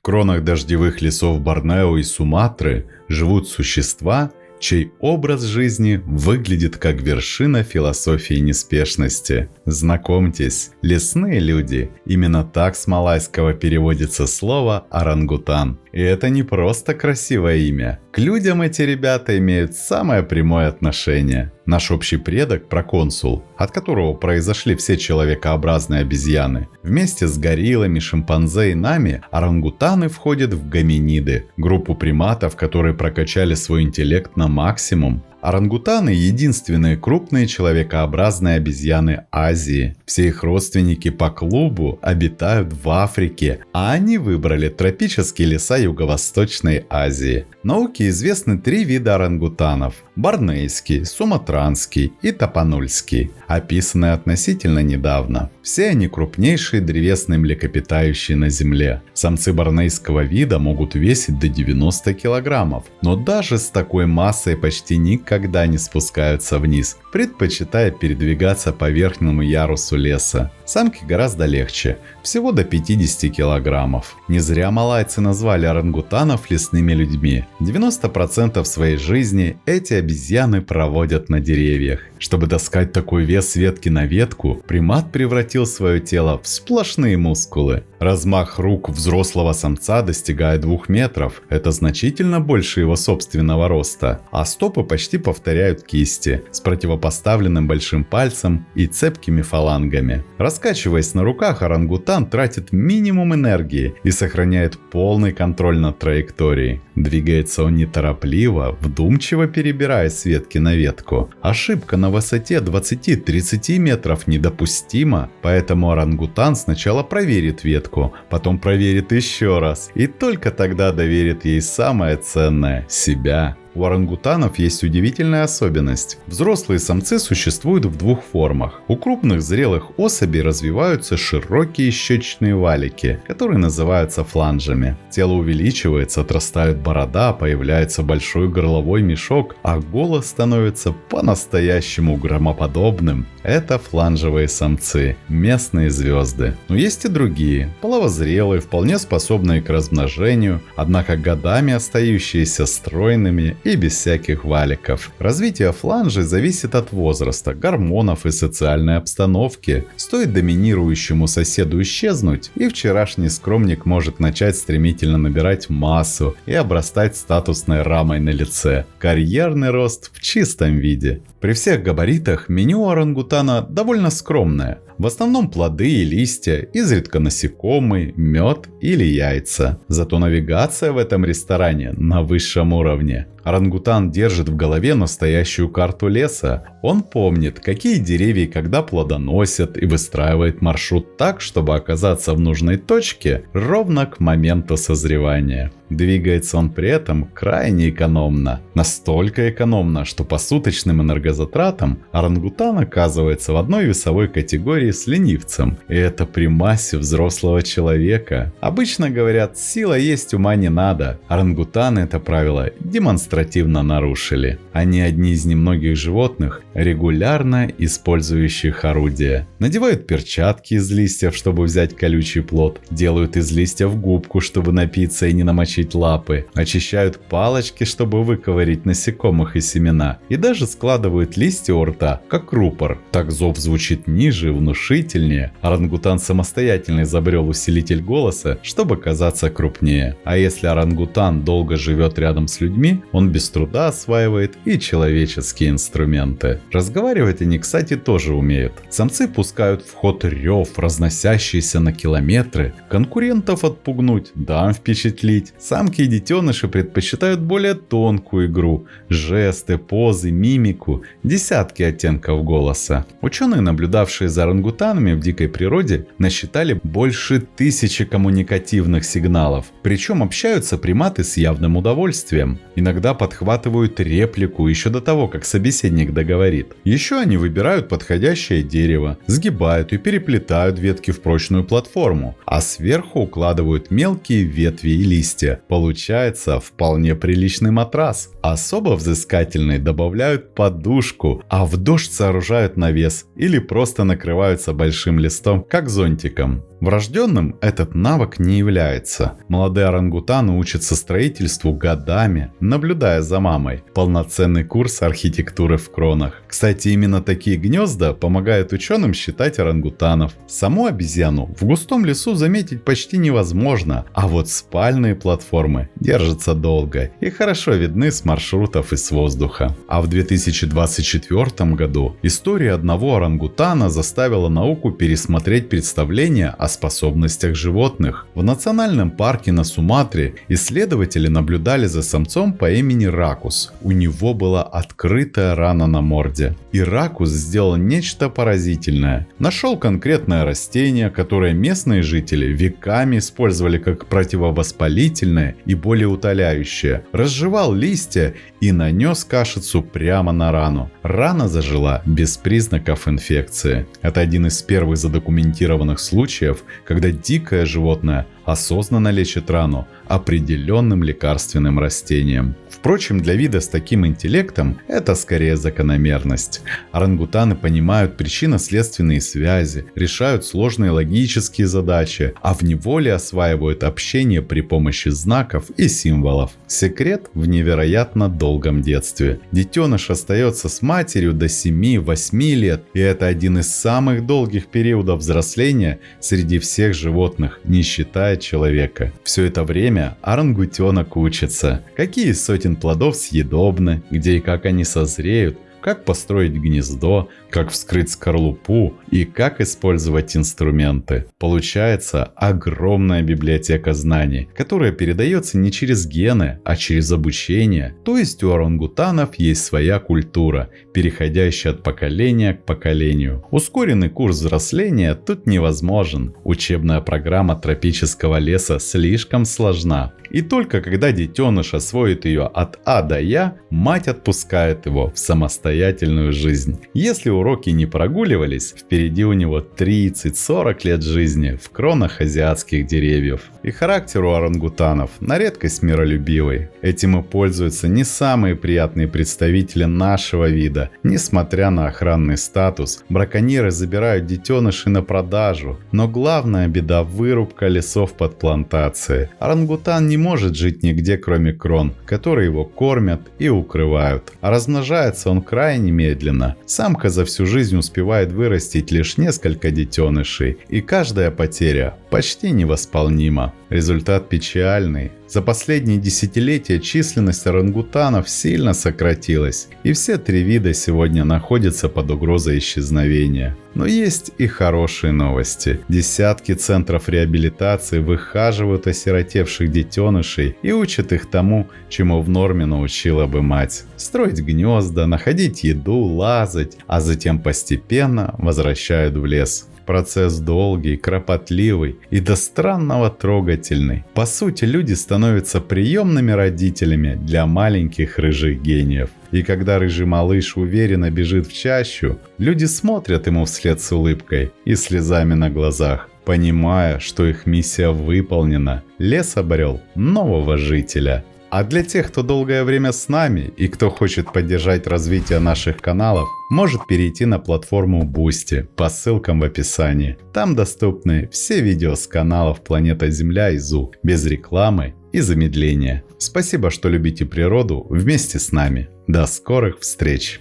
кронах дождевых лесов Борнео и Суматры живут существа, чей образ жизни выглядит как вершина философии неспешности. Знакомьтесь, лесные люди. Именно так с малайского переводится слово орангутан. И это не просто красивое имя. К людям эти ребята имеют самое прямое отношение. Наш общий предок, проконсул, от которого произошли все человекообразные обезьяны, вместе с гориллами, шимпанзе и нами, орангутаны входят в гоминиды, группу приматов, которые прокачали свой интеллект на максимум. Орангутаны – единственные крупные человекообразные обезьяны Азии. Все их родственники по клубу обитают в Африке, а они выбрали тропические леса Юго-Восточной Азии. Науке известны 3 вида орангутанов – борнейский, суматранский и тапанульский, описанные относительно недавно. Все они крупнейшие древесные млекопитающие на Земле. Самцы борнейского вида могут весить до 90 килограммов, но даже с такой массой почти никогда не спускаются вниз, предпочитая передвигаться по верхнему ярусу леса. Самки гораздо легче, всего до 50 килограммов. Не зря малайцы назвали орангутанов лесными людьми. 90% своей жизни эти обезьяны проводят на деревьях. Чтобы таскать такой вес с ветки на ветку, примат превратил свое тело в сплошные мускулы. Размах рук взрослого самца достигает 2 метров, это значительно больше его собственного роста, а стопы почти повторяют кисти, с противопоставленным большим пальцем и цепкими фалангами. Раскачиваясь на руках, орангутан тратит минимум энергии и сохраняет полный контроль над траекторией. Двигается он неторопливо, вдумчиво перебирая с ветки на ветку. Ошибка на высоте 20-30 метров недопустима, поэтому орангутан сначала проверит ветку, потом проверит еще раз и только тогда доверит ей самое ценное – себя. У орангутанов есть удивительная особенность. Взрослые самцы существуют в 2 формах. У крупных зрелых особей развиваются широкие щечные валики, которые называются фланжами. Тело увеличивается, отрастает борода, появляется большой горловой мешок, а голос становится по-настоящему громоподобным. Это фланжевые самцы, местные звезды. Но есть и другие, половозрелые, вполне способные к размножению, однако годами остающиеся стройными и без всяких валиков. Развитие фланжей зависит от возраста, гормонов и социальной обстановки. Стоит доминирующему соседу исчезнуть, и вчерашний скромник может начать стремительно набирать массу и обрастать статусной рамой на лице. Карьерный рост в чистом виде. При всех габаритах меню орангутана довольно скромное. В основном плоды и листья, изредка насекомые, мед или яйца. Зато навигация в этом ресторане на высшем уровне. Орангутан держит в голове настоящую карту леса. Он помнит, какие деревья и когда плодоносят, и выстраивает маршрут так, чтобы оказаться в нужной точке ровно к моменту созревания. Двигается он при этом крайне экономно. Настолько экономно, что по суточным энергозатратам орангутан оказывается в одной весовой категории с ленивцем. И это при массе взрослого человека. Обычно говорят, сила есть, ума не надо. Орангутаны это правило демонстративно нарушили. Они одни из немногих животных, регулярно использующих орудия. Надевают перчатки из листьев, чтобы взять колючий плод. Делают из листьев губку, чтобы напиться и не намочить лапы. Очищают палочки, чтобы выковырять насекомых и семена. И даже складывают листья у рта, как рупор. Так зов звучит ниже и внушительнее. Орангутан самостоятельно изобрел усилитель голоса, чтобы казаться крупнее. А если орангутан долго живет рядом с людьми, он без труда осваивает и человеческие инструменты. Разговаривать они, кстати, тоже умеют. Самцы пускают в ход рев, разносящийся на километры. Конкурентов отпугнуть, дам впечатлить. Самки и детеныши предпочитают более тонкую игру. Жесты, позы, мимику, десятки оттенков голоса. Ученые, наблюдавшие за орангутанами в дикой природе, насчитали больше 1000 коммуникативных сигналов. Причем общаются приматы с явным удовольствием. Иногда подхватывают реплику еще до того, как собеседник договорит. Еще они выбирают подходящее дерево, сгибают и переплетают ветки в прочную платформу, а сверху укладывают мелкие ветви и листья. Получается вполне приличный матрас. Особо взыскательные добавляют подушку, а в дождь сооружают навес или просто накрываются большим листом, как зонтиком. Врожденным этот навык не является. Молодые орангутаны учатся строительству годами, наблюдая за мамой. Полноценный курс архитектуры в кронах. Кстати, именно такие гнезда помогают ученым считать орангутанов. Саму обезьяну в густом лесу заметить почти невозможно, а вот спальные платформы держатся долго и хорошо видны с маршрутов и с воздуха. А в 2024 году история одного орангутана заставила науку пересмотреть представление о способностях животных. В национальном парке на Суматре исследователи наблюдали за самцом по имени Ракус. У него была открытая рана на морде. И Ракус сделал нечто поразительное. Нашел конкретное растение, которое местные жители веками использовали как противовоспалительное и болеутоляющее. Разжевал листья и нанес кашицу прямо на рану. Рана зажила без признаков инфекции. Это один из первых задокументированных случаев, когда дикое животное осознанно лечит рану определенным лекарственным растением. Впрочем, для вида с таким интеллектом это скорее закономерность. Орангутаны понимают причинно-следственные связи, решают сложные логические задачи, а в неволе осваивают общение при помощи знаков и символов. Секрет в невероятно долгом детстве. Детеныш остается с матерью до 7-8 лет, и это один из самых долгих периодов взросления среди всех животных, не считая человека. Все это время орангутенок учится, какие сотен плодов съедобны, где и как они созреют, как построить гнездо, как вскрыть скорлупу и как использовать инструменты. Получается огромная библиотека знаний, которая передается не через гены, а через обучение. То есть у орангутанов есть своя культура, переходящая от поколения к поколению. Ускоренный курс взросления тут невозможен. Учебная программа тропического леса слишком сложна. И только когда детеныш освоит ее от А до Я, мать отпускает его в самостоятельную жизнь. Если уроки не прогуливались, впереди у него 30-40 лет жизни в кронах азиатских деревьев. И характер у орангутанов на редкость миролюбивый. Этим и пользуются не самые приятные представители нашего вида. Несмотря на охранный статус, браконьеры забирают детенышей на продажу. Но главная беда — вырубка лесов под плантации. Орангутан не может жить нигде, кроме крон, которые его кормят и укрывают. А размножается он крайне медленно. Самка за всю жизнь успевает вырастить лишь несколько детенышей, и каждая потеря почти невосполнима. Результат печальный. За последние десятилетия численность орангутанов сильно сократилась, и все три вида сегодня находятся под угрозой исчезновения. Но есть и хорошие новости. Десятки центров реабилитации выхаживают осиротевших детенышей и учат их тому, чему в норме научила бы мать. Строить гнезда, находить еду, лазать, а затем постепенно возвращают в лес. Процесс долгий, кропотливый и до странного трогательный. По сути, люди становятся приемными родителями для маленьких рыжих гениев. И когда рыжий малыш уверенно бежит в чащу, люди смотрят ему вслед с улыбкой и слезами на глазах, понимая, что их миссия выполнена. Лес обрел нового жителя. А для тех, кто долгое время с нами и кто хочет поддержать развитие наших каналов, может перейти на платформу Boosty по ссылкам в описании. Там доступны все видео с каналов Планета Земля и ЗУ, без рекламы и замедления. Спасибо, что любите природу вместе с нами. До скорых встреч!